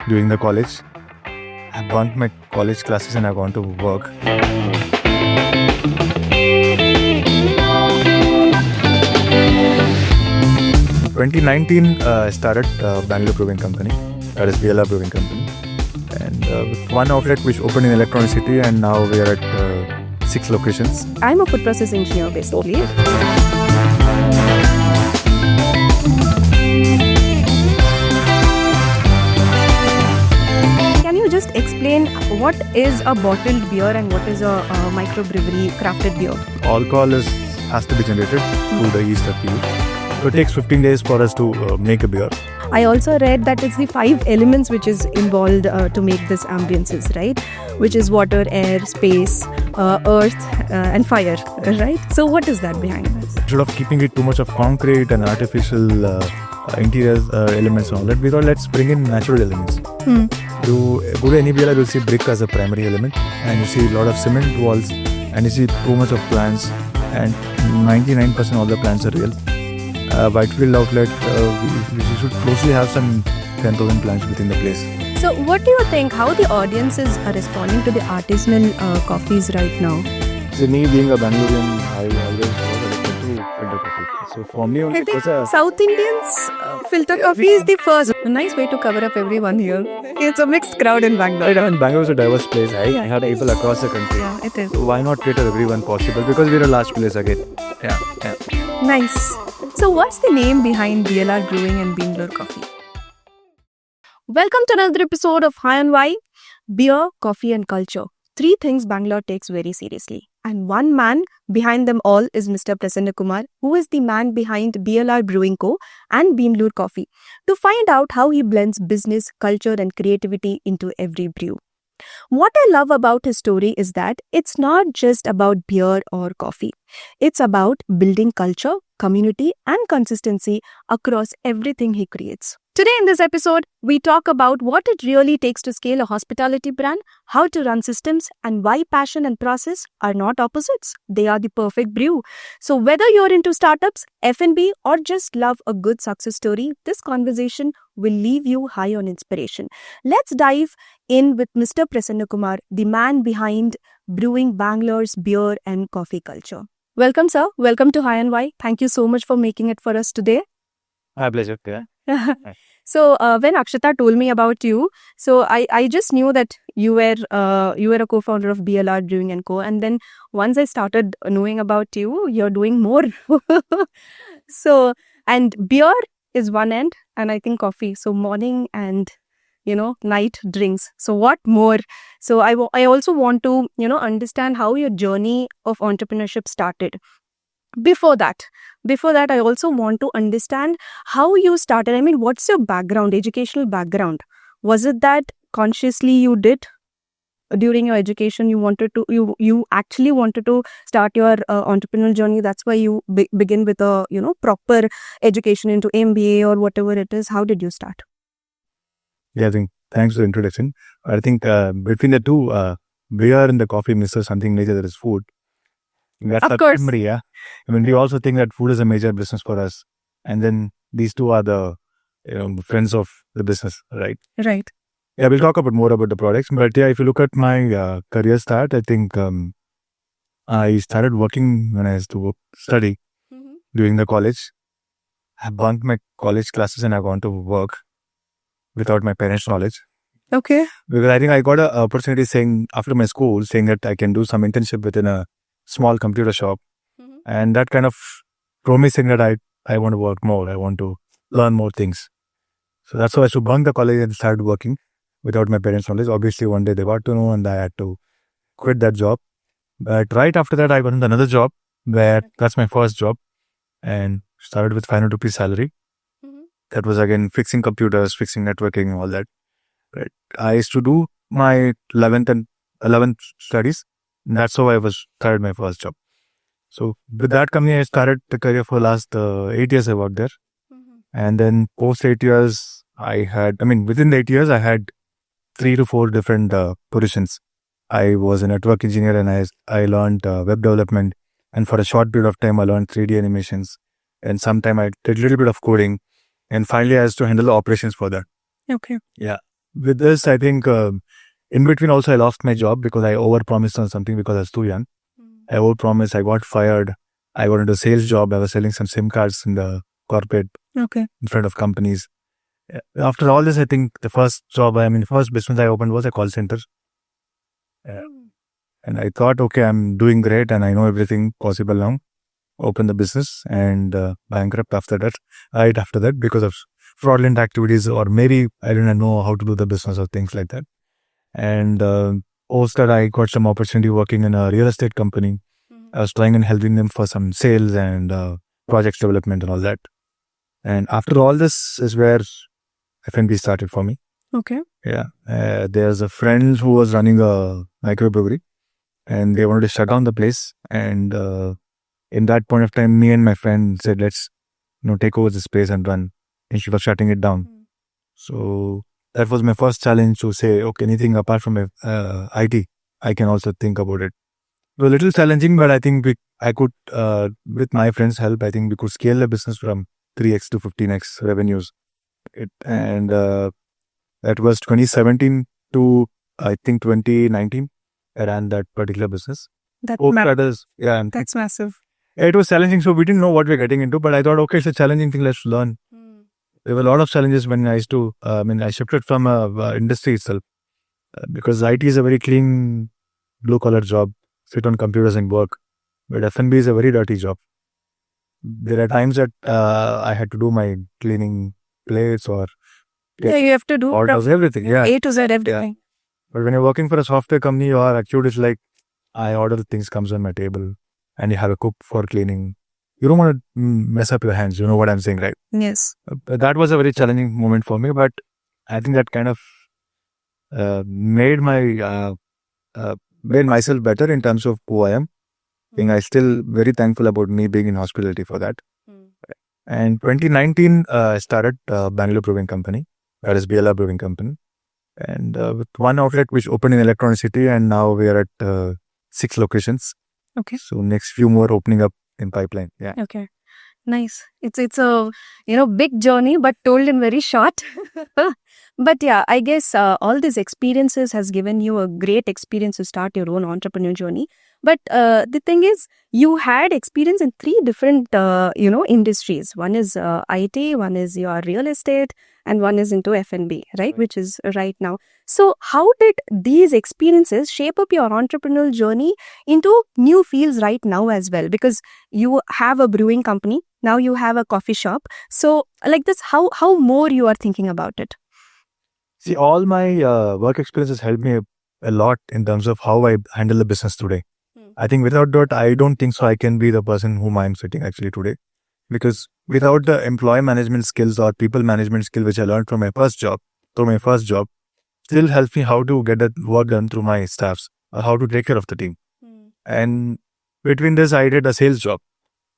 during the college. I bunked my college classes and I gone to work. In 2019, I started Bangalore Brewing Company, that is BLR Brewing Company. And with one outlet which opened in Electronic City, and now we are at 6 locations. I'm a food process engineer basically. Can you just explain what is a bottled beer and what is a microbrewery crafted beer? Alcohol has to be generated through the yeast that we use. So it takes 15 days for us to make a beer. I also read that it's the 5 elements which is involved to make this ambiences, right? Which is water, air, space, earth and fire, right? So what is that behind this? Instead of keeping it too much of concrete and artificial interior elements and all that, we thought let's bring in natural elements. You go to any BLR, you'll see brick as a primary element, and you see a lot of cement walls, and you see too much of plants, and 99% of all the plants are real. Whitefield outlet, we should closely have some 10,000 plants within the place. So what do you think, how the audiences are responding to the artisanal coffees right now? So me being a Bangalorean, I always was addicted to filter coffee. So for me, I it think was a... South Indians filter coffee is the first. A nice way to cover up everyone here. It's a mixed crowd in Bangalore. Right, I mean, Bangalore is a diverse place. I have people across the country. Yeah, it is. So why not cater everyone possible? Because we're a large place again. Yeah. Nice. So what's the name behind BLR Brewing and Bangalore Coffee? Welcome to another episode of High on Why. Beer, coffee and culture. 3 things Bangalore takes very seriously. And one man behind them all is Mr. Prasanna Kumar, who is the man behind BLR Brewing Co. and Bangalore Coffee, to find out how he blends business, culture and creativity into every brew. What I love about his story is that it's not just about beer or coffee. It's about building culture, community and consistency across everything he creates. Today in this episode, we talk about what it really takes to scale a hospitality brand, how to run systems, and why passion and process are not opposites. They are the perfect brew. So whether you're into startups, F&B, or just love a good success story, this conversation will leave you high on inspiration. Let's dive in with Mr. Prasanna Kumar, the man behind brewing Bangalore's beer and coffee culture. Welcome, sir. Welcome to High and Why. Thank you so much for making it for us today. My pleasure. Yeah. So when Akshata told me about you, so I just knew that you were a co-founder of BLR Brewing and Co. And then once I started knowing about you, you're doing more. So, and beer is one end, and I think coffee. So morning and night drinks. So what more? So I also want to understand how your journey of entrepreneurship started. Before that, I also want to understand how you started. I mean, what's your background, educational background? Was it that consciously you did during your education, you actually wanted to start your entrepreneurial journey? That's why you begin with a proper education into MBA or whatever it is. How did you start? Yeah, I think thanks for the introduction. I think between the two, beer and the coffee misses something major, that is food. That's Of our course. primary, yeah. I mean, we also think that food is a major business for us. And then these two are the friends of the business, right? Right. Yeah, we'll talk more about the products. But yeah, if you look at my career start, I think I started working when I used to study during the college. I bunked my college classes and I gone to work without my parents' knowledge. Okay. Because I think I got an opportunity after my school saying that I can do some internship within a small computer shop. And that kind of promising that I want to work more. I want to learn more things. So that's why I should bunk the college and started working without my parents' knowledge. Obviously, one day they got to know and I had to quit that job. But right after that, I got into another job where that's my first job and started with 500 rupees salary. That was again fixing computers, fixing networking, all that. Right. I used to do my 11th studies. That's how I started my first job. So with that company, I started the career for the last 8 years I worked there. And then post 8 years, within the 8 years, I had 3 to 4 different positions. I was a network engineer and I learned web development. And for a short period of time, I learned 3D animations. And sometime I did a little bit of coding. And finally, I had to handle the operations for that. Okay. Yeah. with this, I think in between also I lost my job because I overpromised on something because I was too young. I overpromised, I got fired. I got into a sales job. I was selling some SIM cards in the corporate Okay. in front of companies. After all this, I think the first business I opened was a call center. And I thought, okay, I'm doing great and I know everything possible now. Open the business and bankrupt after that, right after that, because of fraudulent activities, or maybe I didn't know how to do the business or things like that. And post that, I got some opportunity working in a real estate company. I was trying and helping them for some sales and project development and all that. And after all this is where F&B started for me. Okay. Yeah. There's a friend who was running a microbrewery and they wanted to shut down the place. And in that point of time, me and my friend said, let's take over this place and run. And she was shutting it down. So that was my first challenge to say, okay, anything apart from IT, I can also think about it. It was a little challenging, but I think I could, with my friends' help, I think we could scale the business from 3x to 15x revenues. That was 2017 to I think 2019. I ran that particular business. That's massive. It was challenging, so we didn't know what we were getting into, but I thought, okay, it's a challenging thing, let's learn. There were a lot of challenges when I used to, I shifted from industry itself because IT is a very clean, blue-collar job, sit on computers and work, but F&B is a very dirty job. There are times that I had to do my cleaning plates or you have to do orders, everything. Yeah. A to Z, everything. Yeah. But when you're working for a software company, your attitude is like, I order the things comes on my table and you have a cook for cleaning. You don't want to mess up your hands. You know what I'm saying, right? Yes. That was a very challenging moment for me, but I think that kind of made myself better in terms of who I am. I think I'm still very thankful about me being in hospitality for that. And 2019, I started Bangalore Brewing Company, that is BLR Brewing Company. And with one outlet which opened in Electronic City, and now we are at 6 locations. Okay. So next few more opening up in pipeline. Yeah. Okay. Nice. It's a big journey, but told in very short. But yeah, I guess all these experiences has given you a great experience to start your own entrepreneur journey. But the thing is, you had experience in 3 different industries. One is IT, one is your real estate, and one is into F&B, right? Which is right now. So how did these experiences shape up your entrepreneurial journey into new fields right now as well? Because you have a brewing company, now you have a coffee shop. So like this, how more you are thinking about it? See, all my work experiences helped me a lot in terms of how I handle the business today. I think without that, I don't think so I can be the person whom I'm sitting actually today. Because without the employee management skills or people management skill which I learned from my first job, still helps me how to get that work done through my staffs or how to take care of the team. And between this, I did a sales job.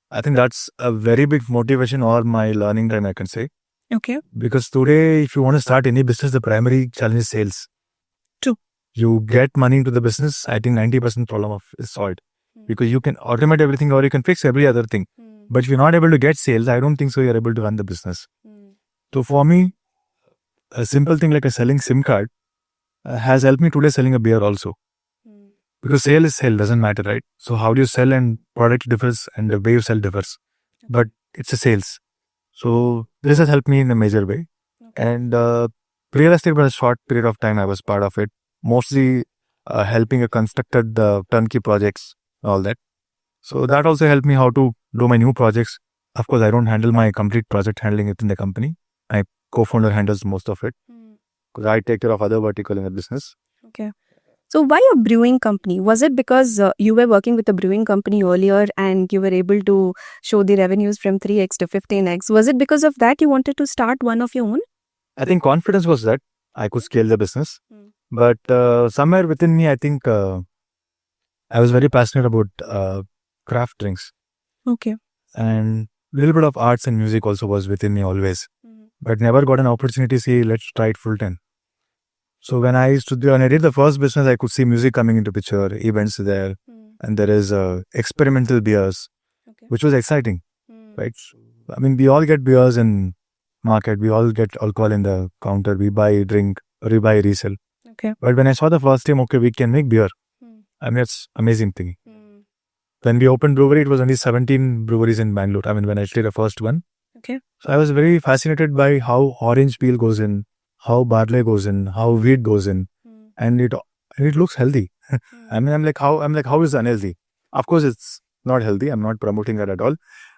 I think that's a very big motivation or my learning time, I can say. Okay. Because today, if you want to start any business, the primary challenge is sales. True. You get money into the business, I think 90% problem is solved. Because you can automate everything or you can fix every other thing. But if you're not able to get sales, I don't think so you're able to run the business. So for me, a simple thing like a selling SIM card has helped me today selling a beer also. Because sale is sale, doesn't matter, right? So how do you sell and product differs and the way you sell differs. But it's a sales. So this has helped me in a major way. And real estate was a short period of time I was part of it. Mostly helping a constructed turnkey projects, all that. So that also helped me how to do my new projects. Of course, I don't handle my complete project handling it in the company. My co-founder handles most of it. Because I take care of other vertical in the business. Okay. So why a brewing company? Was it because you were working with a brewing company earlier and you were able to show the revenues from 3x to 15x? Was it because of that you wanted to start one of your own? I think confidence was that I could scale the business. But somewhere within me, I think I was very passionate about craft drinks. Okay. And a little bit of arts and music also was within me always. But never got an opportunity to say, let's try it full time. So when I did the first business, I could see music coming into picture, events there, and there is experimental beers, which was exciting, right? I mean, we all get beers in market, we all get alcohol in the counter, we buy, drink, rebuy, resell. Okay. But when I saw the first time, okay, we can make beer. I mean, it's amazing thing. When we opened brewery, it was only 17 breweries in Bangalore. I mean, when I did the first one. Okay. So I was very fascinated by how orange peel goes in, how barley goes in, how wheat goes in, and it looks healthy. I mean, I'm like, how is it unhealthy? Of course, it's not healthy. I'm not promoting that at all.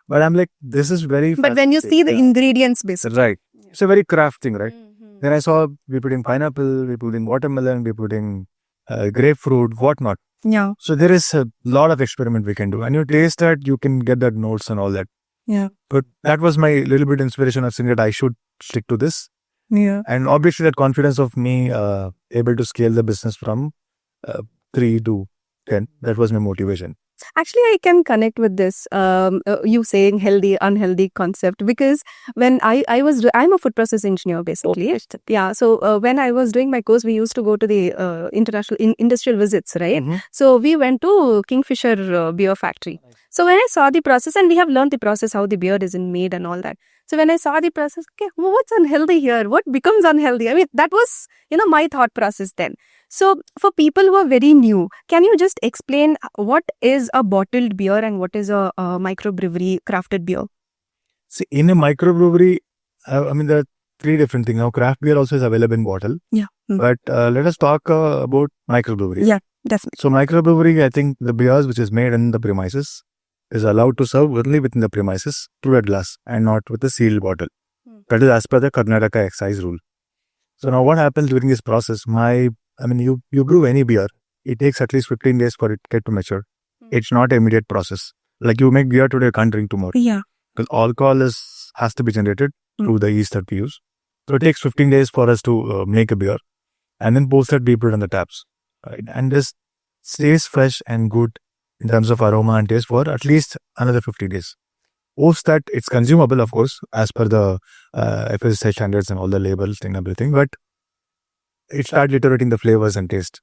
But I'm like, this is very. But when you see the ingredients, basically. Right. It's a very craft thing, right? Then I saw we put in pineapple, we put in watermelon, we put in grapefruit, whatnot. Yeah. So there is a lot of experiment we can do. And you taste that, you can get that notes and all that. Yeah. But that was my little bit inspiration of saying that I should stick to this. Yeah. And obviously that confidence of me able to scale the business from 3 to 10, that was my motivation. Actually, I can connect with this, you saying healthy, unhealthy concept, because when I'm a food process engineer, basically. Yeah. So when I was doing my course, we used to go to the international industrial visits, right? So we went to Kingfisher beer factory. So when I saw the process, and we have learned the process, how the beer is made and all that. So when I saw the process, okay, what's unhealthy here? What becomes unhealthy? I mean, that was, my thought process then. So for people who are very new, can you just explain what is a bottled beer and what is a microbrewery crafted beer? See, in a microbrewery, I mean, there are 3 different things. Now, craft beer also is available in bottle. Yeah. But let us talk about microbrewery. Yeah, definitely. So microbrewery, I think the beers which is made in the premises is allowed to serve only within the premises through a glass and not with a sealed bottle. That is as per the Karnataka excise rule. So now what happens during this process? You brew any beer, it takes at least 15 days for it to get to mature. It's not an immediate process. Like you make beer today, you can't drink tomorrow. Yeah. Because alcohol has to be generated through the yeast that we use. So it takes 15 days for us to make a beer, and then post that we put on the taps. Right? And this stays fresh and good in terms of aroma and taste for at least another 50 days. Post that, it's consumable, of course, as per the FSSAI standards and all the labels and everything, but it starts deteriorating the flavors and taste.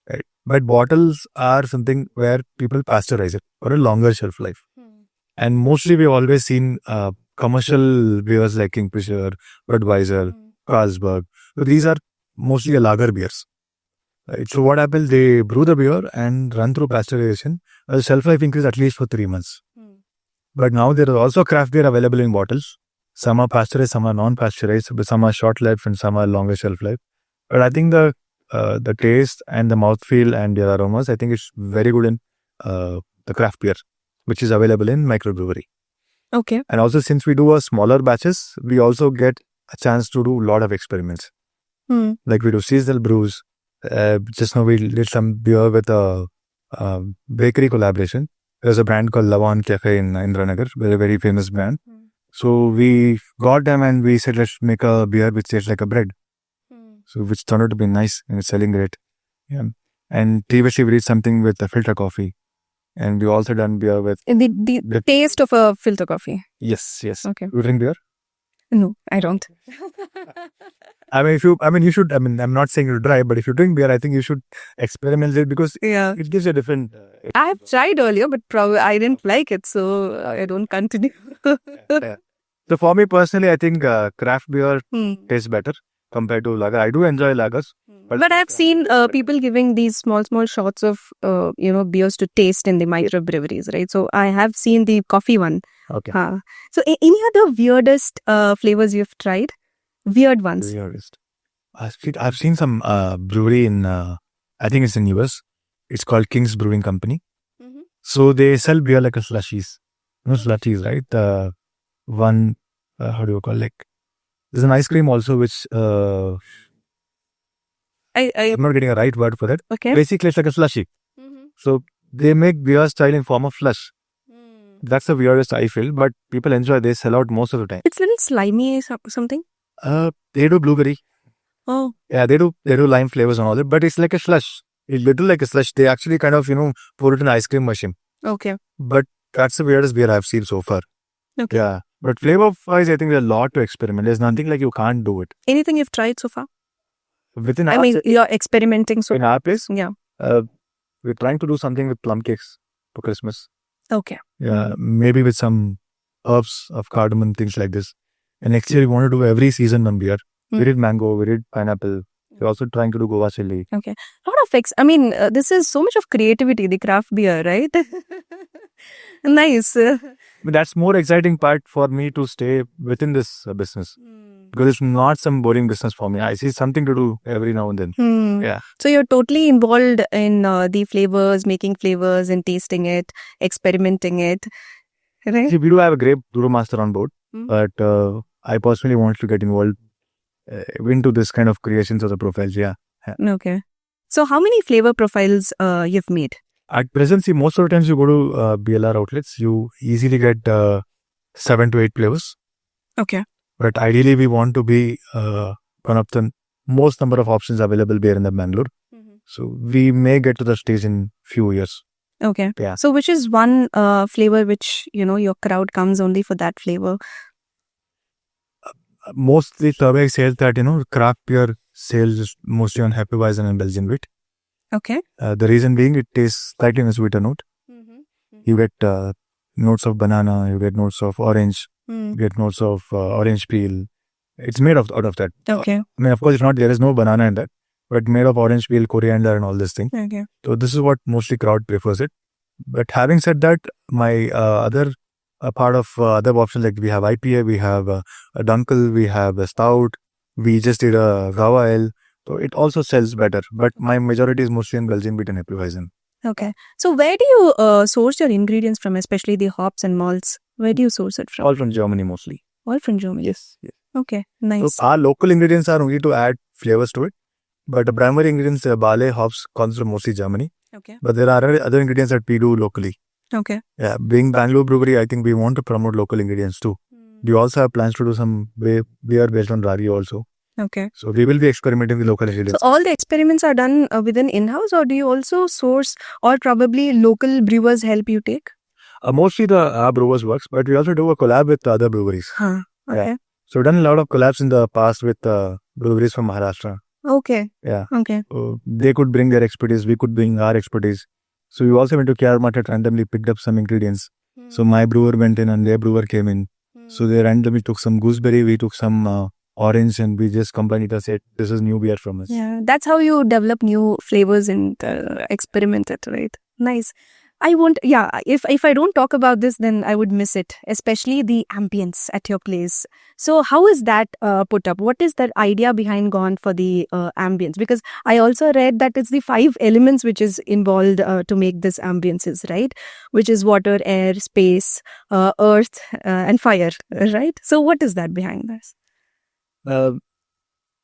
Right? But bottles are something where people pasteurize it for a longer shelf life. And mostly we've always seen commercial beers like Kingfisher, Budweiser, Carlsberg. So these are mostly lager beers. Right? So what happens, they brew the beer and run through pasteurization. The shelf life increases at least for 3 months. But now there are also craft beer available in bottles. Some are pasteurized, some are non-pasteurized, but some are short life and some are longer shelf life. But I think the taste and the mouthfeel and the aromas, I think it's very good in the craft beer, which is available in microbrewery. Okay. And also, since we do a smaller batches, we also get a chance to do a lot of experiments. Like we do seasonal brews. Just now we did some beer with a bakery collaboration. There's a brand called Lawan Cafe in Indranagar, a very famous brand. So we got them and we said, let's make a beer which tastes like a bread. So which turned out to be nice and it's selling great. Yeah. And previously we did something with a filter coffee. And we also done beer with the taste of a filter coffee. Yes. Okay. You drink beer? No, I don't. You should. I'm not saying you try, but if you drink beer, I think you should experiment it because it gives you a different. I've tried earlier, but probably I didn't like it, so I don't continue. Yeah. So for me personally, I think craft beer tastes better compared to lager. I do enjoy lagers, but I've seen people giving these small shots of beers to taste in the microbreweries, right? So I have seen the coffee one. Okay. So any other weirdest flavors you've tried? Weird ones. Weirdest. I've seen some brewery in I think it's in US. It's called King's Brewing Company. So they sell beer like a slushies. Slushies, right? One how do you call like? There's an ice cream also which I'm not getting a right word for that. Okay. Basically, it's like a slushy. So they make beer style in form of slush. That's the weirdest I feel, but people enjoy. They sell out most of the time. It's a little slimy something. They do blueberry. Oh. Yeah, they do lime flavors and all that, but it's like a slush. It's little like a slush. They actually kind of pour it in an ice cream machine. Okay. But that's the weirdest beer I've seen so far. Okay. Yeah, but flavor-wise, I think there's a lot to experiment. There's nothing like you can't do it. Anything you've tried so far? You're experimenting so. In our place, yeah. We're trying to do something with plum cakes for Christmas. Okay. Yeah, maybe with some herbs of cardamom, things like this. And next year we want to do every season on beer. We did mango, we did pineapple, We're also trying to do Goa chili. Okay. Lot of I mean, this is so much of creativity, the craft beer, right? Nice. But that's more exciting part for me to stay within this business, because it's not some boring business for me. I see something to do every now and then. Yeah. So you're totally involved in the flavors, making flavors and tasting it, experimenting it, right? See, we do have a great brewmaster on board, but I personally want to get involved into this kind of creations of the profiles. Yeah. Okay. So how many flavor profiles you've made? At present, see, most of the times you go to BLR outlets, you easily get 7 to 8 flavors. Okay. But ideally, we want to be one of the most number of options available here in the Bangalore. So we may get to the stage in few years. Okay. Yeah. So which is one flavor which, your crowd comes only for that flavor? Mostly survey says that, craft beer sales is mostly on Happy Weizen and Belgian wheat. Okay. The reason being it tastes slightly in a sweeter note. You get notes of banana, you get notes of orange, you get notes of orange peel. It's made out of that. Okay. I mean, of course, there is no banana in that, but made of orange peel, coriander and all this thing. Okay. So this is what mostly crowd prefers it. But having said that, my other part of other options, like we have IPA, we have a Dunkel, we have a Stout, we just did a Gava Ale. So it also sells better. But my majority is mostly in Belgian wheat and Happy Weizen. Okay. So where do you source your ingredients from, especially the hops and malts? Where do you source it from? All from Germany mostly. All from Germany? Yes. Okay. Nice. So our local ingredients are only to add flavors to it. But the primary ingredients, barley, hops, comes from mostly Germany. Okay. But there are other ingredients that we do locally. Okay. Yeah, being Bangalore Brewery, I think we want to promote local ingredients too. We also have plans to do some beer based on ragi also. Okay. So we will be experimenting with local ingredients. So all the experiments are done within in-house, or do you also source, or probably local brewers help you take? Mostly our brewers works, but we also do a collab with other breweries. Okay. Yeah. So we've done a lot of collabs in the past with breweries from Maharashtra. Okay. Yeah. Okay. They could bring their expertise, we could bring our expertise. So we also went to KR Market, randomly picked up some ingredients. So my brewer went in and their brewer came in. So they randomly took some gooseberry, we took some orange, and we just combined it and said, this is new beer from us. Yeah, that's how you develop new flavors and experiment it, right? Nice. If I don't talk about this, then I would miss it, especially the ambience at your place. So how is that put up? What is that idea behind gone for the ambience? Because I also read that it's the 5 elements which is involved to make this ambiences, right? Which is water, air, space, earth, and fire, right? So what is that behind this?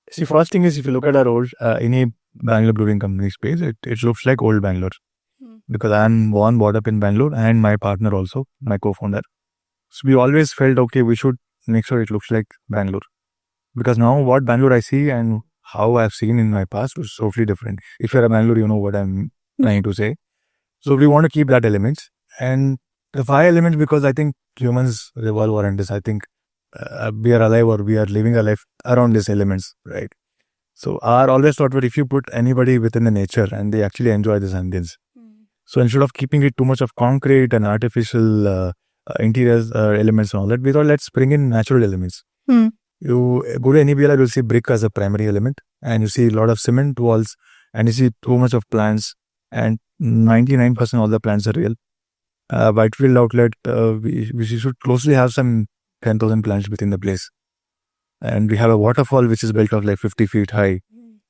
See, first thing is, if you look at our old, any Bangalore Brewing Company space, it looks like old Bangalore. Because I am born, brought up in Bangalore, and my partner also, my co-founder. So we always felt, okay, we should make sure it looks like Bangalore. Because now what Bangalore I see and how I've seen in my past is totally different. If you're a Bangalore, you know what I'm trying to say. So we want to keep that element. And the 5 elements, because I think humans revolve around this. I think we are alive, or we are living a life around these elements, right? So our always thought that if you put anybody within the nature and they actually enjoy this ambience. So instead of keeping it too much of concrete and artificial interior elements and all that, we thought let's bring in natural elements. You go to any BLR, you'll see brick as a primary element, and you see a lot of cement walls, and you see too much of plants, and 99% all the plants are real. Whitefield outlet, we should closely have some 10,000 plants within the place. And we have a waterfall which is built of like 50 feet high,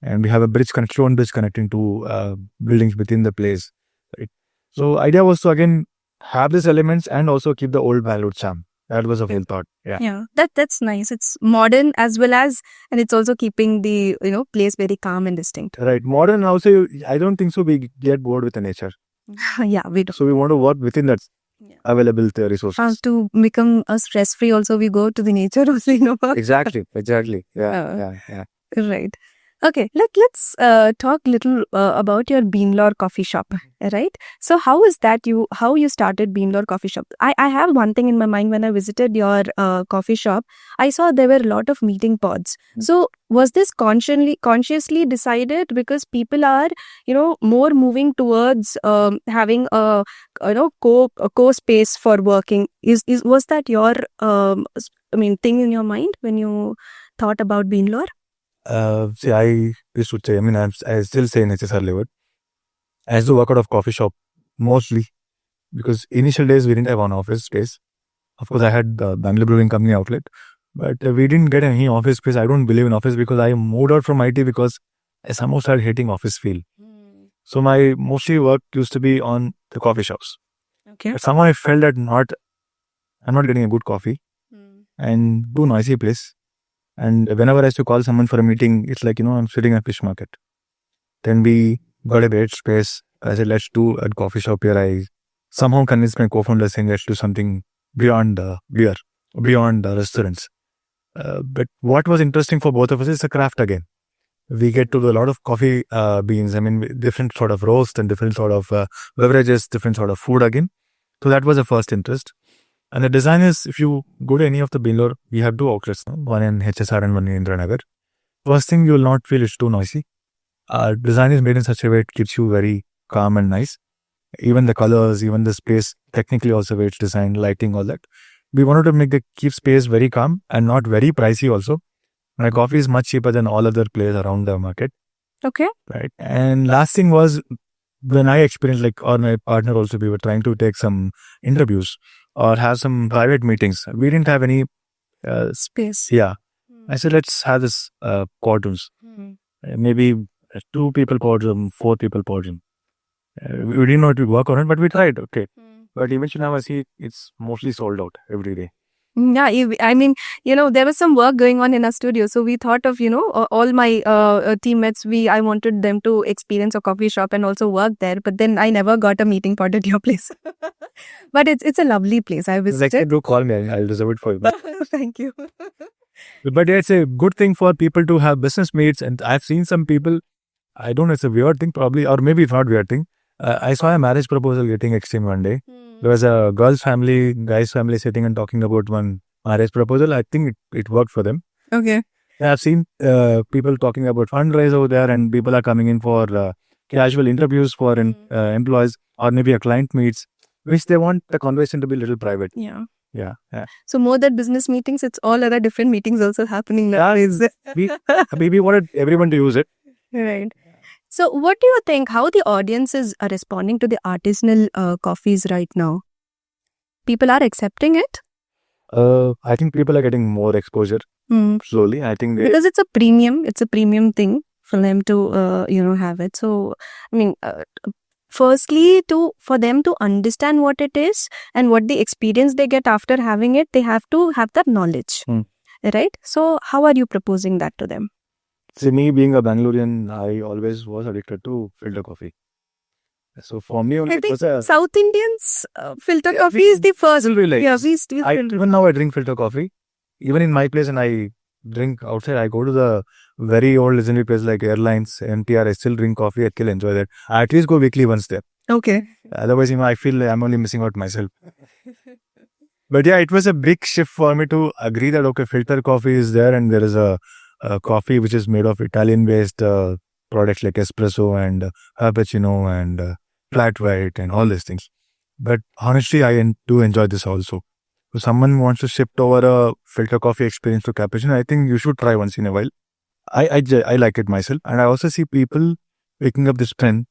and we have a stone bridge connecting to buildings within the place. Right. So idea was to again have these elements and also keep the old Bangalore charm. That was a whole thought. Yeah. That's nice. It's modern as well as, and it's also keeping the place very calm and distinct. Right. Modern also, I don't think so. We get bored with the nature. Yeah, we do. So we want to work within that available resources. To become stress free, also we go to the nature also. Exactly. Yeah. Right. Okay, let's talk little about your Beanlore coffee shop, right? So how is that how you started Beanlore coffee shop? I have one thing in my mind. When I visited your coffee shop, I saw there were a lot of meeting pods. So was this consciously decided because people are more moving towards having a co space for working? Was that your thing in your mind when you thought about Beanlore? See, I used to say, I mean, I still say in HSR level, I used to work out of coffee shop mostly because initial days we didn't have an office space. Of course, I had the Bangalore Brewing Company outlet, but we didn't get any office space. I don't believe in office because I moved out from IT because I somehow started hating office feel. So my mostly work used to be on the coffee shops. Okay. But somehow I felt that I'm not getting a good coffee and too noisy place. And whenever I used to call someone for a meeting, it's like, I'm sitting at fish market. Then we got a great space. I said, let's do a coffee shop here. I somehow convinced my co-founder saying, let's do something beyond beer, beyond restaurants. But what was interesting for both of us is the craft again. We get to do a lot of coffee beans. I mean, different sort of roast and different sort of beverages, different sort of food again. So that was the first interest. And the design is, if you go to any of the Bangalore, we have two outlets, one in HSR and one in Indranagar. First thing, you will not feel it's too noisy. Design is made in such a way it keeps you very calm and nice. Even the colors, even the space, technically also way it's designed, lighting, all that. We wanted to keep space very calm and not very pricey also. My coffee is much cheaper than all other players around the market. Okay. Right. And last thing was, when I experienced, or my partner also, we were trying to take some interviews or have some private meetings. We didn't have any space. Yeah. I said, let's have this quadrants. Maybe 2 people podium, 4 people podium. We didn't know it would work on it, but we tried. Okay. But eventually now I see it's mostly sold out every day. Yeah, I mean, there was some work going on in our studio. So we thought of, all my teammates, I wanted them to experience a coffee shop and also work there. But then I never got a meeting pot at your place. But it's a lovely place. I visited. Actually, do call me. I'll reserve it for you. Thank you. But it's a good thing for people to have business meets. And I've seen some people, I don't know, it's a weird thing probably, or maybe it's not weird thing. I saw a marriage proposal getting extreme one day. There was a girl's family, guy's family sitting and talking about one marriage proposal. I think it worked for them. Okay. I've seen people talking about fundraise over there, and people are coming in for casual interviews for employees, or maybe a client meets, which they want the conversation to be a little private. Yeah. Yeah. So more than business meetings, it's all other different meetings also happening nowadays. We wanted everyone to use it. Right. So what do you think, how the audiences are responding to the artisanal coffees right now? People are accepting it? I think people are getting more exposure slowly. I think because it's a premium thing for them to have it. So I mean, firstly, for them to understand what it is and what the experience they get after having it, they have to have that knowledge, right? So how are you proposing that to them? See, me being a Bangalorean, I always was addicted to filter coffee. So for me, only I think it was a South Indians filter coffee is the first. Even now I drink filter coffee. Even in my place, and I drink outside. I go to the very old legendary place like Airlines, MTR. I still drink coffee. I still enjoy that. I at least go weekly once there. Okay. Otherwise, I feel like I'm only missing out myself. But yeah, it was a big shift for me to agree that okay, filter coffee is there, and there is a coffee which is made of Italian-based products like espresso and cappuccino and flat white and all these things. But honestly, I do enjoy this also. If someone wants to shift over a filter coffee experience to cappuccino, I think you should try once in a while. I like it myself, and I also see people picking up this trend.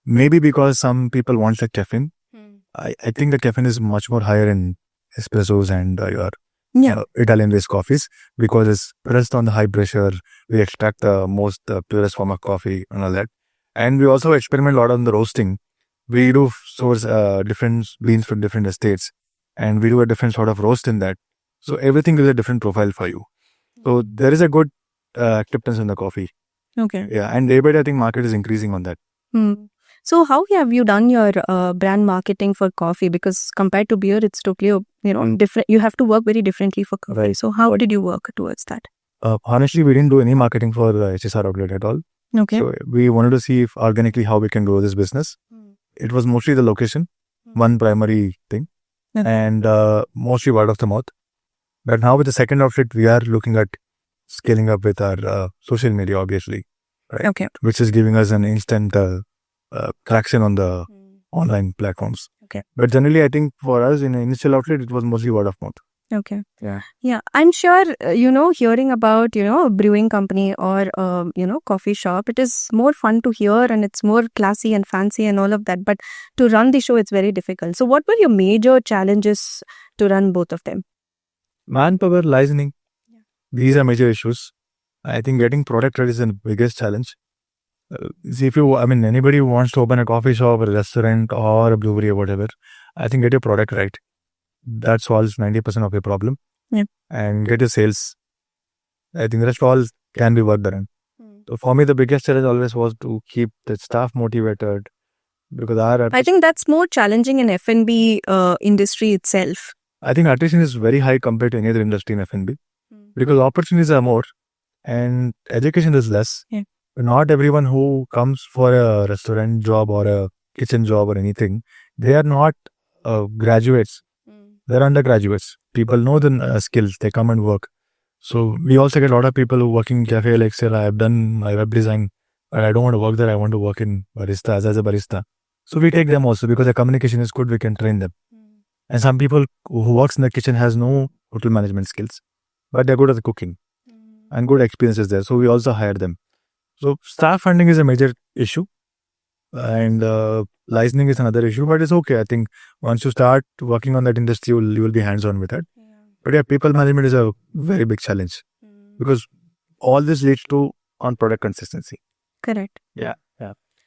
Maybe because some people want the caffeine. I think the caffeine is much more higher in espressos and your Italian-based coffees because it's pressed on the high pressure. We extract the most purest form of coffee and all that. And we also experiment a lot on the roasting. We do source different beans from different estates, and we do a different sort of roast in that. So everything is a different profile for you. So there is a good acceptance in the coffee. Okay. Yeah, and day by day, I think market is increasing on that. So how have you done your brand marketing for coffee? Because compared to beer, it's totally different. You have to work very differently for coffee. Right. So how did you work towards that? Honestly, we didn't do any marketing for the HSR outlet at all. Okay. So we wanted to see if organically how we can grow this business. It was mostly the location, one primary thing, and mostly word of the mouth. But now with the second outlet, we are looking at scaling up with our social media, obviously, right? Okay. Which is giving us an instant traction on the online platforms. Okay. But generally, I think for us in the initial outlet, it was mostly word of mouth. Okay. Yeah. Yeah. I'm sure, hearing about, a brewing company or, coffee shop, it is more fun to hear and it's more classy and fancy and all of that. But to run the show, it's very difficult. So, what were your major challenges to run both of them? Manpower, licensing, Yeah. these are major issues. I think getting product ready is the biggest challenge. See, anybody who wants to open a coffee shop or a restaurant or a brewery or whatever, I think get your product right. That solves 90% of your problem. Yeah. And get your sales. I think the rest all can be worked around. So for me, the biggest challenge always was to keep the staff motivated, because I think that's more challenging in F&B industry itself. I think attrition is very high compared to any other industry in F&B, because opportunities are more and education is less. Yeah. Not everyone who comes for a restaurant job or a kitchen job or anything, they are not graduates. They're undergraduates. People know the skills, they come and work. So we also get a lot of people who work in cafe, like say, I've done my web design, but I don't want to work there. I want to work in barista as a barista. So we take them also, because the communication is good. We can train them. And some people who works in the kitchen has no hotel management skills, but they're good at the cooking and good experiences there. So we also hire them. So staff funding is a major issue, and licensing is another issue, but it's okay. I think once you start working on that industry, you will be hands-on with it. But yeah, people management is a very big challenge, because all this leads to on product consistency. Correct. Yeah.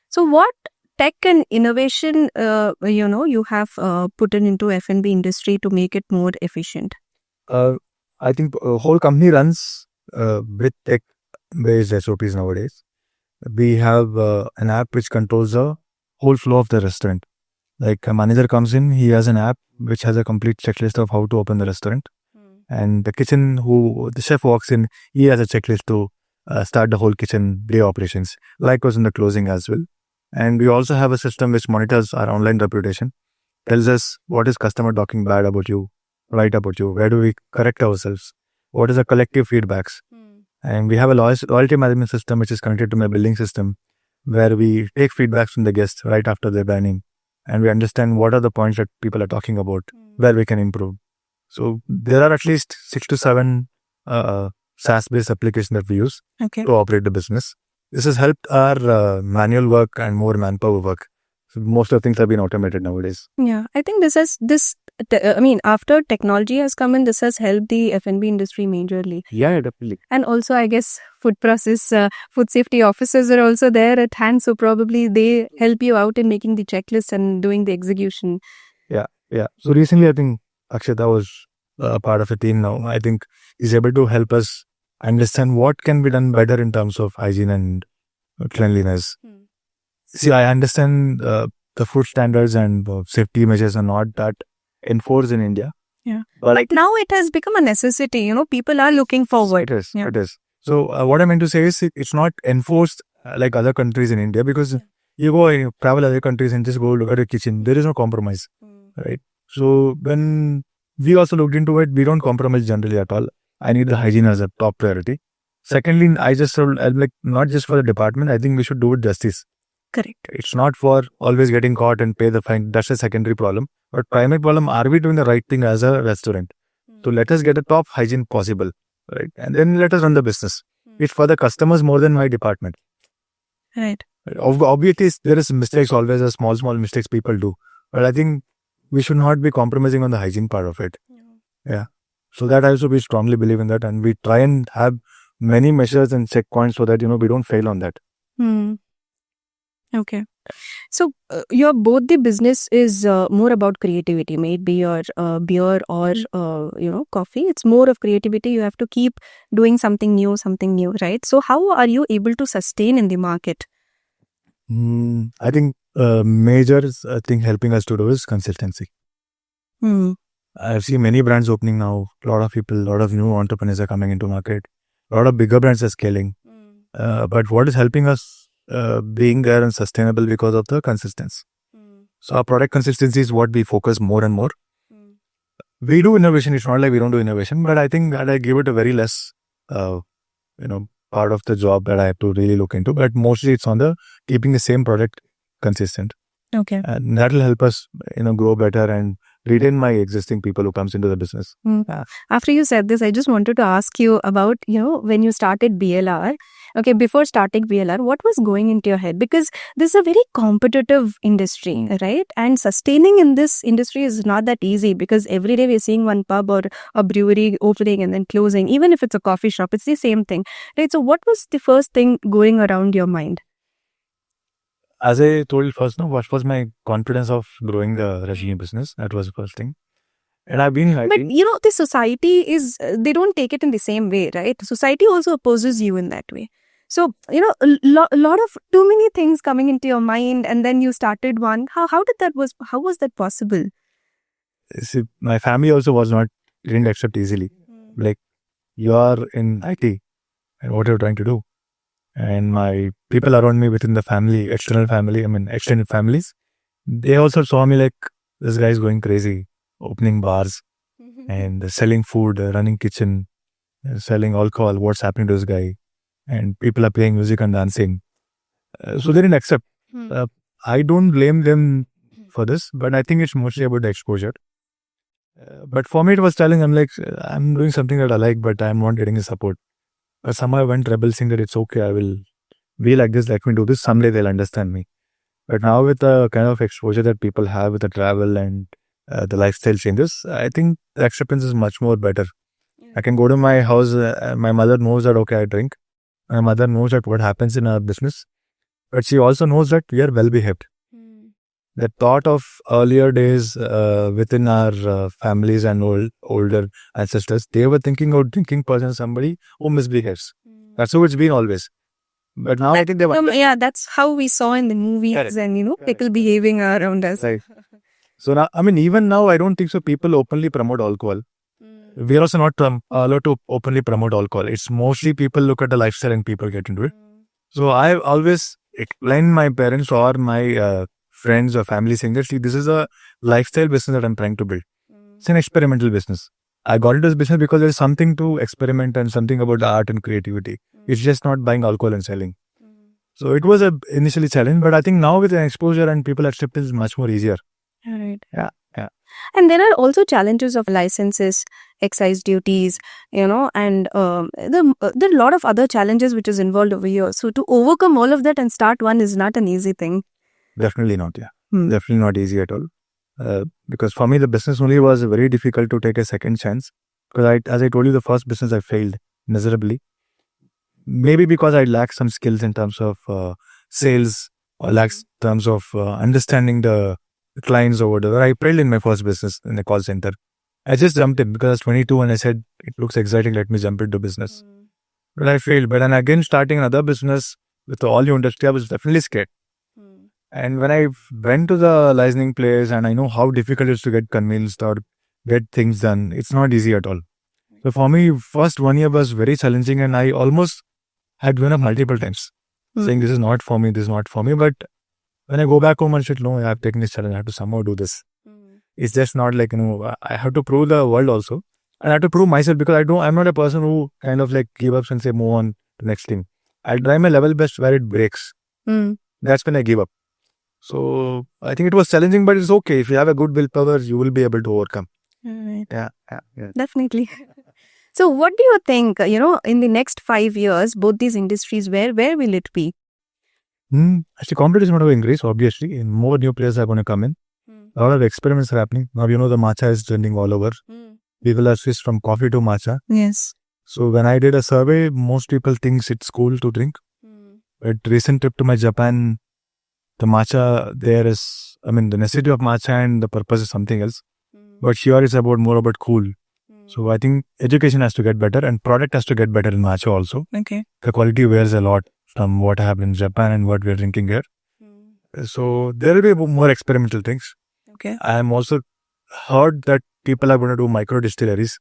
So, what tech and innovation, you have put into F&B industry to make it more efficient? I think whole company runs with tech-based SOPs nowadays. We have an app which controls the whole flow of the restaurant. Like a manager comes in, he has an app which has a complete checklist of how to open the restaurant. And the the chef walks in, he has a checklist to start the whole kitchen day operations. Likewise in the closing as well. And we also have a system which monitors our online reputation, tells us what is customer talking bad about you, right about you, where do we correct ourselves, what is the collective feedbacks. And we have a loyalty management system which is connected to my billing system, where we take feedbacks from the guests right after their dining, and we understand what are the points that people are talking about, where we can improve. So there are at least 6 to 7 SaaS-based applications that we use to operate the business. This has helped our manual work and more manpower work. So most of the things have been automated nowadays. Yeah, I think after technology has come in, this has helped the F&B industry majorly. Yeah, definitely. And also, I guess food safety officers are also there at hand. So probably they help you out in making the checklist and doing the execution. Yeah. So recently, I think Akshata was part of a team now. I think he's able to help us understand what can be done better in terms of hygiene and cleanliness. See, I understand the food standards and safety measures are not that enforced in India. Yeah. But now it has become a necessity. People are looking forward. It is. So what I meant to say is it's not enforced like other countries in India, because you go and travel other countries and just go look at a kitchen. There is no compromise, right? So when we also looked into it, we don't compromise generally at all. I need the hygiene as a top priority. Secondly, I just like not just for the department. I think we should do it justice. Correct. It's not for always getting caught and pay the fine. That's a secondary problem. But primary problem, are we doing the right thing as a restaurant? So let us get the top hygiene possible, right? And then let us run the business. It's for the customers more than my department. Right. Obviously, there is mistakes always, as small mistakes people do. But I think we should not be compromising on the hygiene part of it. Yeah. So that also we strongly believe in that, and we try and have many measures and checkpoints so that we don't fail on that. Okay. So your both the business is more about creativity, maybe your beer or coffee. It's more of creativity. You have to keep doing something new, right? So how are you able to sustain in the market? I think major thing helping us to do is consistency. I've seen many brands opening now. A lot of people, a lot of new entrepreneurs are coming into market. A lot of bigger brands are scaling. But what is helping us being there and sustainable because of the consistency. So our product consistency is what we focus more and more. We do innovation. It's not like we don't do innovation, but I think that I give it a very less, part of the job that I have to really look into. But mostly it's on the keeping the same product consistent. Okay. And that will help us, grow better and retain my existing people who comes into the business. After you said this, I just wanted to ask you about, when you started BLR. Okay, before starting BLR, what was going into your head? Because this is a very competitive industry, right? And sustaining in this industry is not that easy, because every day we're seeing one pub or a brewery opening and then closing. Even if it's a coffee shop, it's the same thing, right? So what was the first thing going around your mind? As I told you first, no, what was my confidence of growing the Rajini business? That was the first thing. And I've been But the society is, they don't take it in the same way, right? Society also opposes you in that way. So, a lot of too many things coming into your mind, and then you started one. How was that possible? See, my family also didn't accept easily. Like, you are in IT and what you're trying to do. And my people around me within the family, extended families, they also saw me like, this guy is going crazy, opening bars and selling food, running kitchen, selling alcohol. What's happening to this guy? And people are playing music and dancing. So they didn't accept. I don't blame them for this, but I think it's mostly about the exposure. But for me, it was telling, I'm doing something that I like, but I'm not getting the support. But somehow I went rebel, saying that it's okay, I will be like this, let me do this, someday they'll understand me. But now with the kind of exposure that people have with the travel and the lifestyle changes, I think the acceptance is much more better. I can go to my house, my mother knows that, okay, I drink. My mother knows that what happens in our business, but she also knows that we are well behaved. The thought of earlier days within our families and older ancestors, they were thinking of drinking person, somebody who misbehaves. That's how it's been always. But now I think they that's how we saw in the movies. Correct. And people behaving around us. Right. So now, even now, I don't think so. People openly promote alcohol. We are also not allowed to openly promote alcohol. It's mostly people look at the lifestyle and people get into it. So I always explain my parents or my friends or family saying that, see, this is a lifestyle business that I'm trying to build. It's an experimental business. I got into this business because there's something to experiment and something about the art and creativity. It's just not buying alcohol and selling. So it was initially challenge, but I think now with the exposure and people acceptance is much more easier. All right. Yeah. And there are also challenges of licenses, excise duties, and there are a lot of other challenges which is involved over here. So to overcome all of that and start one is not an easy thing. Definitely not, yeah. Definitely not easy at all. Because for me, the business only was very difficult to take a second chance. Because as I told you, the first business I failed miserably. Maybe because I lacked some skills in terms of sales or lacked in terms of understanding the clients over there. I failed in my first business in the call center. I just jumped in because I was 22 and I said, it looks exciting, let me jump into business. But I failed. But then again, starting another business with all new industry, I was definitely scared. And when I went to the licensing place and I know how difficult it is to get convinced or get things done, it's not easy at all. So for me, first 1 year was very challenging and I almost had given up multiple times saying this is not for me, this is not for me. But when I go back home and said, no, I have taken this challenge, I have to somehow do this. It's just not like, I have to prove the world also. And I have to prove myself because I'm not a person who kind of like give up and say move on to the next thing. I'll try my level best where it breaks. That's when I give up. So I think it was challenging, but it's okay. If you have a good willpower, you will be able to overcome. Right. Yeah. Definitely. So what do you think, in the next 5 years, both these industries, where will it be? Actually, competition is going to increase, obviously. More new players are going to come in. A lot of experiments are happening. Now, the matcha is trending all over. People are switched from coffee to matcha. Yes. So when I did a survey, most people think it's cool to drink. But recent trip to my Japan, the matcha there is, the necessity of matcha and the purpose is something else. But here it's more about cool. So I think education has to get better and product has to get better in matcha also. Okay. The quality varies a lot from what happened in Japan and what we're drinking here. So there will be more experimental things. Okay. I am also heard that people are going to do micro distilleries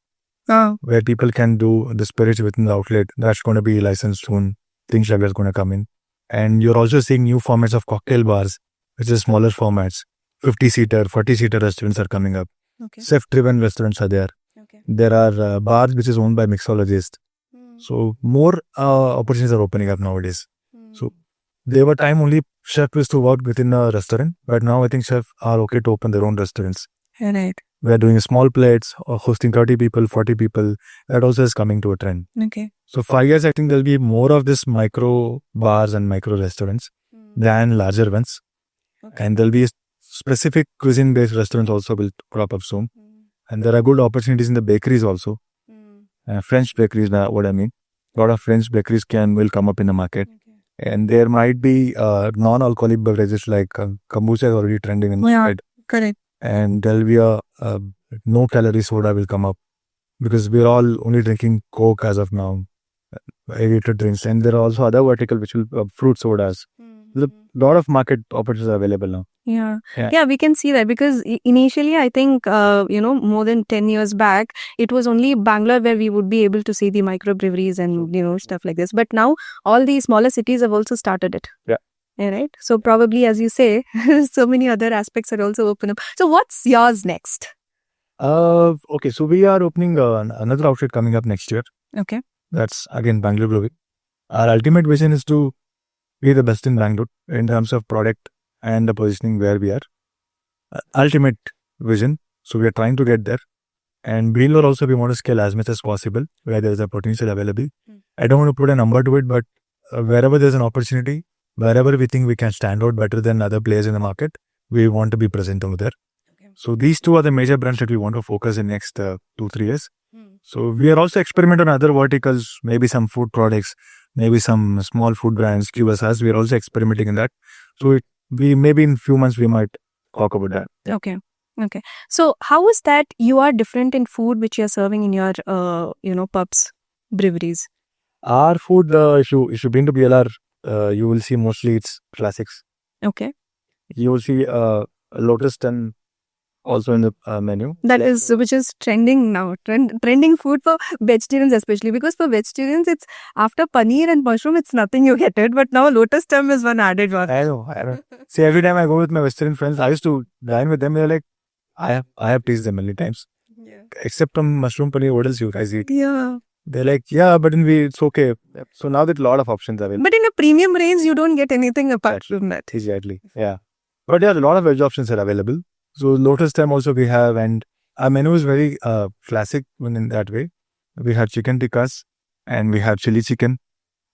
where people can do the spirits within the outlet. That's going to be licensed soon. Things like that's going to come in. And you're also seeing new formats of cocktail bars, which is smaller formats. 50-seater, 40-seater restaurants are coming up. Okay. Chef-driven restaurants are there. Okay. There are bars which is owned by mixologists. So more opportunities are opening up nowadays. So there were time only chef used to work within a restaurant, but now I think chefs are okay to open their own restaurants. Right. We are doing small plates or hosting 30 people, 40 people. That also is coming to a trend. Okay. So 5 years, I think there'll be more of this micro bars and micro restaurants than larger ones. Okay. And there'll be specific cuisine-based restaurants also will crop up soon. And there are good opportunities in the bakeries also. French bakeries, what I mean. A lot of French bakeries will come up in the market. And there might be non-alcoholic beverages like kombucha is already trending in the market. Correct. And there'll be a no calorie soda will come up because we're all only drinking Coke as of now, aerated drinks, and there are also other vertical which will fruit sodas. There's a lot of market opportunities are available now. Yeah, we can see that because initially I think more than 10 years back it was only Bangalore where we would be able to see the microbreweries and stuff like this, but now all the smaller cities have also started it. Yeah, right. So probably, as you say, so many other aspects are also open up. So what's yours next? Okay, so we are opening another outlet coming up next year. Okay. That's again Bangalore Brewing. Our ultimate vision is to be the best in Bangalore in terms of product and the positioning where we are. Ultimate vision. So we are trying to get there. And Bangalore also we want to scale as much as possible where there is a potential available. I don't want to put a number to it, but wherever there's an opportunity, wherever we think we can stand out better than other players in the market, we want to be present over there. So these two are the major brands that we want to focus in next 2-3 years. So we are also experimenting on other verticals, maybe some food products, maybe some small food brands, QSRs. We are also experimenting in that. So we maybe in few months we might talk about that. Okay. So how is that you are different in food which you are serving in your pubs, breweries? Our food, if you been to BLR, you will see mostly it's classics. Okay. You will see Lotus Ton also in the menu. That is which is trending now. Trending food for vegetarians especially, because for vegetarians it's after paneer and mushroom it's nothing you get it, but now Lotus Ton is one added one. I know. See, every time I go with my vegetarian friends, I used to dine with them. They're like, I have tasted them many times. Yeah. Except from mushroom paneer, what else you guys eat? Yeah. They're like, yeah, but it's okay. So now there's a lot of options available. But in a premium range, you don't get anything apart from that. Exactly. Yeah. But yeah, a lot of veg options are available. So Lotus Time also we have, and our menu is very classic in that way. We have chicken tikkas and we have chili chicken.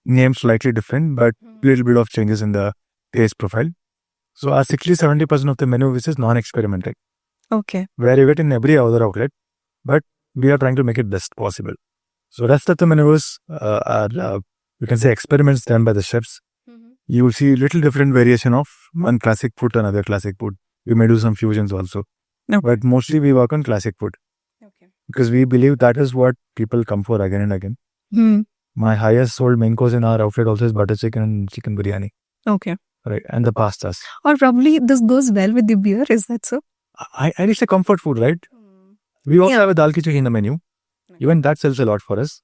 Names slightly different, but little bit of changes in the taste profile. So our 60-70% of the menu which is non-experimental. Okay. Where you get in every other outlet, but we are trying to make it best possible. So rest of the menus are you can say experiments done by the chefs. You will see little different variation of one classic food to another classic food. We may do some fusions also. Okay. But mostly we work on classic food. Okay. Because we believe that is what people come for again and again. My highest sold main course in our outlet also is butter chicken and chicken biryani. Okay. Right. And the pastas. Or probably this goes well with the beer, is that so? It's a comfort food, right? We also have a dal khichdi in the menu. Even that sells a lot for us.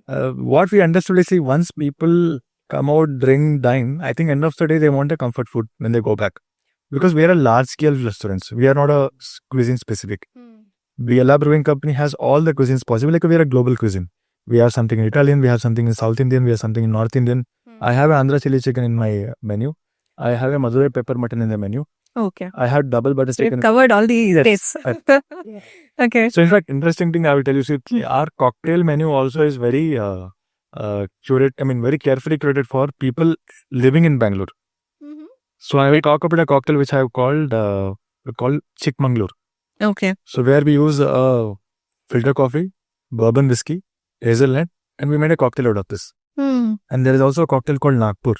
What we understood is, once people come out, drink, dine, I think end of the day they want a comfort food when they go back. Because we are a large scale restaurants. We are not a cuisine specific. BLR Brewing Company has all the cuisines possible. Like we are a global cuisine. We have something in Italian, we have something in South Indian, we have something in North Indian. I have an Andhra chili chicken in my menu. I have a Madurai pepper mutton in the menu. Okay. I have double butter chicken. You've covered all the tastes. Okay. So in fact, interesting thing I will tell you, see, our cocktail menu also is very curated. I mean, very carefully curated for people living in Bangalore. So I will talk about a cocktail which I have called Chikmangalore. Okay. So where we use filter coffee, bourbon whiskey, hazelnut, and we made a cocktail out of this. And there is also a cocktail called Nagpur.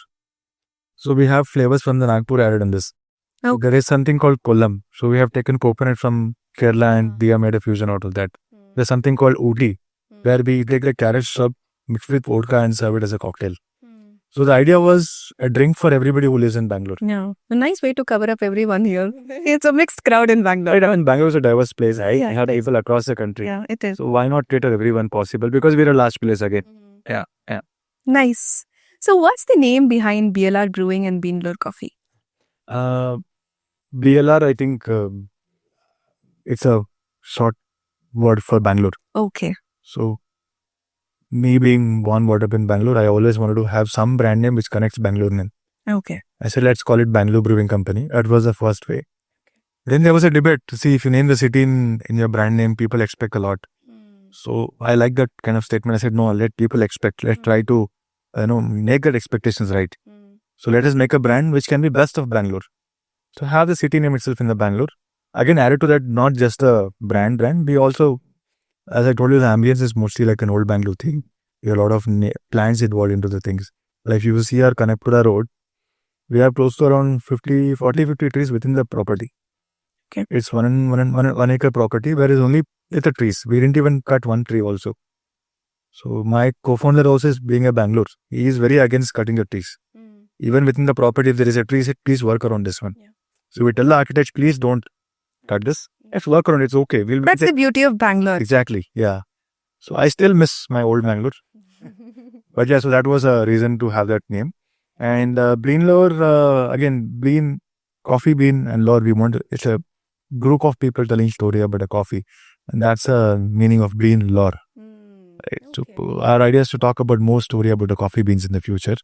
So we have flavors from the Nagpur added in this. Okay. There is something called Kollam. So we have taken coconut from Kerala and we have made a fusion out of that. There's something called Ooty, where we take the carrot syrup, mix with vodka and serve it as a cocktail. So the idea was a drink for everybody who lives in Bangalore. Yeah, a nice way to cover up everyone here. It's a mixed crowd in Bangalore. Right, I mean, Bangalore is a diverse place. I have people across the country. Yeah, it is. So why not cater everyone possible? Because we're a large place again. Yeah. Nice. So what's the name behind BLR Brewing and Bangalore Coffee? BLR, I think it's a short word for Bangalore. Okay. So me being born, brought up in Bangalore, I always wanted to have some brand name which connects Bangalore in. Okay. I said, let's call it Bangalore Brewing Company. That was the first way. Then there was a debate to see if you name the city in your brand name, people expect a lot. So I like that kind of statement. I said, no, let people expect. Let's try to, make that expectations right. So let us make a brand which can be best of Bangalore. So have the city name itself in the Bangalore. Again, added to that, not just a brand. We also, as I told you, the ambience is mostly like an old Bangalore thing. There are a lot of plants involved into the things. Like if you see our Kanakpura road, we have close to around 50 trees within the property. Okay. It's one acre property where is only with the trees. We didn't even cut one tree also. So my co-founder also is being a Bangalore. He is very against cutting the trees. Even within the property, if there is a tree, he said, please work around this one. Yeah. So we tell the architect, please don't cut this. Let's work around it. It's okay. That's the beauty of Bangalore. Exactly. Yeah. So I still miss my old Bangalore. But yeah, so that was a reason to have that name. And Bean Lore, again, Bean, Coffee Bean and Lore, it's a group of people telling story about a coffee. And that's the meaning of Bean Lore. Right? So our idea is to talk about more story about the coffee beans in the future.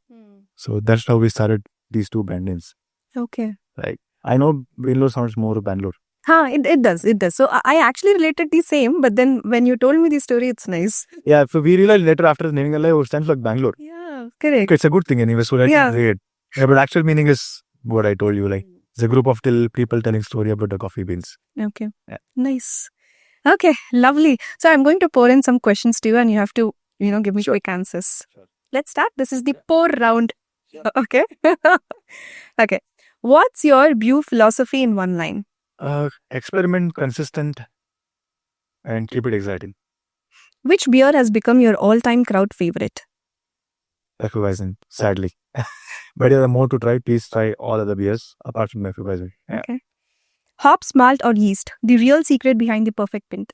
So that's how we started these two brand names. Okay. Right. I know Bean Lore sounds more Bangalore. It does. So I actually related the same, but then when you told me the story, it's nice. Yeah, so we realized later after naming a life, it stands like Bangalore. Yeah, correct. Okay, it's a good thing anyway, so let's say it. Yeah, but actual meaning is what I told you, like it's a group of people telling story about the coffee beans. Okay. Yeah. Nice. Okay, lovely. So I'm going to pour in some questions to you and you have to, give me quick answers. Sure. Let's start. This is the pour round. Okay. Okay. What's your brew philosophy in one line? Experiment, consistent, and keep it exciting. Which beer has become your all-time crowd favorite? Hefeweizen, sadly. But there are more to try. Please try all other beers apart from Hefeweizen. Yeah. Okay. Hops, malt, or yeast? The real secret behind the perfect pint.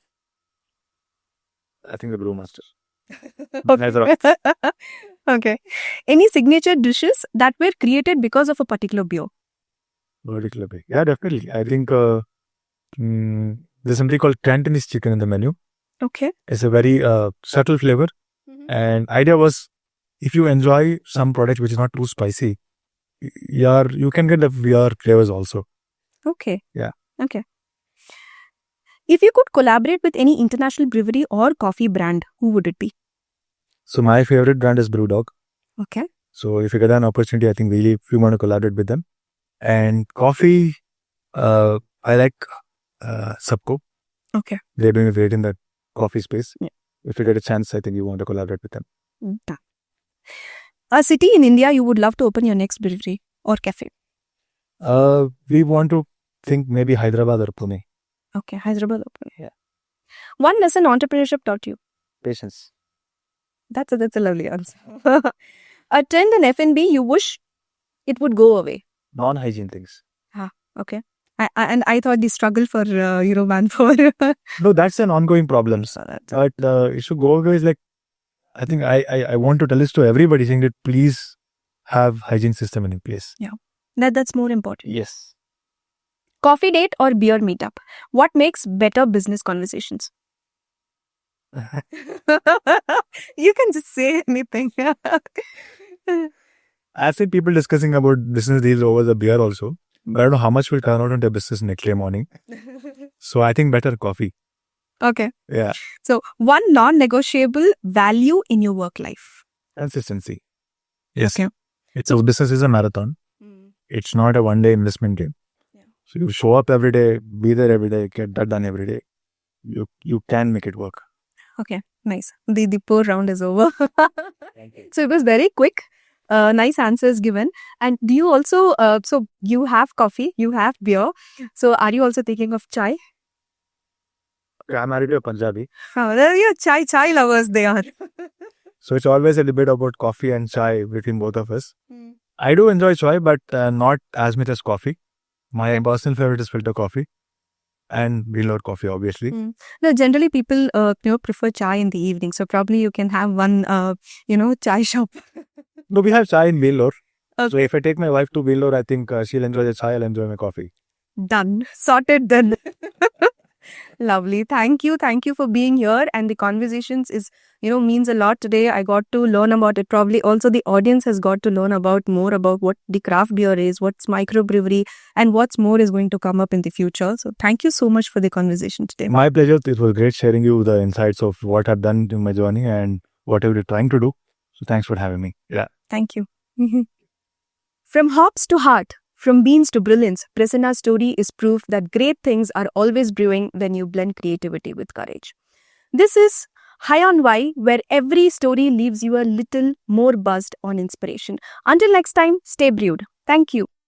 I think the brewmaster. Okay. Okay. Any signature dishes that were created because of a particular beer? Particular big. Yeah, definitely. I think there's something called Cantonese chicken in the menu. Okay. It's a very subtle flavor. And idea was, if you enjoy some product which is not too spicy, you can get the weird flavors also. Okay. Yeah. Okay. If you could collaborate with any international brewery or coffee brand, who would it be? So my favorite brand is Brewdog. Okay. So if you get an opportunity, I think really if you want to collaborate with them. And coffee, I like Subco. Okay. They're doing great in that coffee space. Yeah. If you get a chance, I think you want to collaborate with them. Done. A city in India you would love to open your next brewery or cafe? We want to think maybe Hyderabad or Pune. Okay, Hyderabad or Pune. Yeah. One lesson entrepreneurship taught you. Patience. That's a lovely answer. A trend in F&B you wish it would go away. Non-hygiene things. Okay. I thought the struggle for manpower. No, that's an ongoing problem. But it should go away. Is like, I think I want to tell this to everybody, saying that please have hygiene system in place. Yeah, that's more important. Yes. Coffee date or beer meetup? What makes better business conversations? You can just say anything. I've seen people discussing about business deals over the beer also. But I don't know how much will turn out into business next day morning. So I think better coffee. Okay. Yeah. So one non-negotiable value in your work life. Consistency. Yes. Okay. Business is a marathon. It's not a one-day investment game. Yeah. So you show up every day, be there every day, get that done every day. You can make it work. Okay. Nice. The pour round is over. So it was very quick. Nice answers given. And do you also, so you have coffee, you have beer. So are you also thinking of chai? I'm married to a Punjabi. Oh, yeah, chai lovers they are. So it's always a debate about coffee and chai between both of us. I do enjoy chai, but not as much as coffee. My personal favorite is filter coffee and Bean Lore coffee, obviously. No, generally people prefer chai in the evening. So probably you can have one chai shop. No, we have chai in Bean Lore. Okay. So if I take my wife to Bean Lore, I think she'll enjoy the chai, I'll enjoy my coffee. Done. Sorted then. Lovely. Thank you. Thank you for being here. And the conversations is, means a lot today. I got to learn about it. Probably also the audience has got to learn about more about what the craft beer is, what's microbrewery, and what's more is going to come up in the future. So thank you so much for the conversation today. My pleasure. It was great sharing you the insights of what I've done in my journey and what I've been trying to do. So thanks for having me. Yeah. Thank you. From hops to heart, from beans to brilliance, Prasanna's story is proof that great things are always brewing when you blend creativity with courage. This is High on Why, where every story leaves you a little more buzzed on inspiration. Until next time, stay brewed. Thank you.